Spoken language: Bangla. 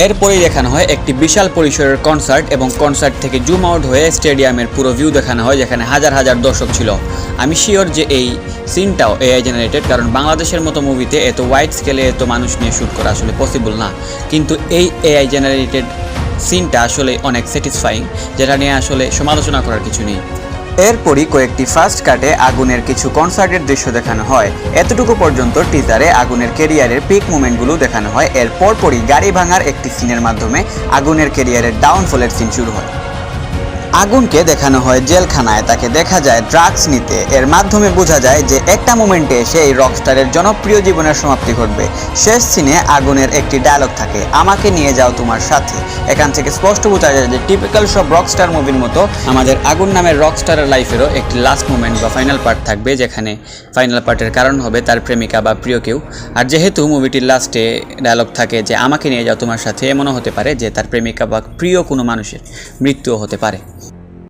এরপরেই দেখানো হয় একটি বিশাল পরিসরের কনসার্ট এবং কনসার্ট থেকে জুম আউট হয়ে স্টেডিয়ামের পুরো ভিউ দেখানো হয়, যেখানে হাজার হাজার দর্শক ছিল। আমি শিওর যে এই সিনটাও এআই জেনারেটেড, কারণ বাংলাদেশের মতো মুভিতে এত ওয়াইড স্কেলে এত মানুষ নিয়ে শ্যুট করা আসলে পসিবল না। কিন্তু এই এআই জেনারেটেড সিনটা আসলে অনেক স্যাটিসফাইং, যেটা নিয়ে আসলে সমালোচনা করার কিছু নেই। এরপরই কয়েকটি ফার্স্ট কাটে আগুনের কিছু কনসার্টের দৃশ্য দেখানো হয়। এতটুকু পর্যন্ত টিজারে আগুনের ক্যারিয়ারের পিক মুভমেন্টগুলো দেখানো হয়। এর পরপরই গাড়ি ভাঙার একটি সিনের মাধ্যমে আগুনের ক্যারিয়ারের ডাউনফলের সিন শুরু হয়। আগুনকে দেখানো হয় জেলখানায়, তাকে দেখা যায় ড্রাগস নিতে। এর মাধ্যমে বোঝা যায় যে একটা মোমেন্টে এসে এই রকস্টারের জনপ্রিয় জীবনের সমাপ্তি ঘটবে। শেষ সিনে আগুনের একটি ডায়লগ থাকে, আমাকে নিয়ে যাও তোমার সাথে। এখান থেকে স্পষ্ট বোঝা যায় যে টিপিক্যাল সব রকস্টার মুভির মতো আমাদের আগুন নামের রকস্টারের লাইফেরও একটি লাস্ট মোমেন্ট বা ফাইনাল পার্ট থাকবে, যেখানে ফাইনাল পার্টের কারণ হবে তার প্রেমিকা বা প্রিয় কেউ। আর যেহেতু মুভিটির লাস্টে ডায়লগ থাকে যে আমাকে নিয়ে যাও তোমার সাথে, এমনও হতে পারে যে তার প্রেমিকা বা প্রিয় কোনো মানুষের মৃত্যুও হতে পারে।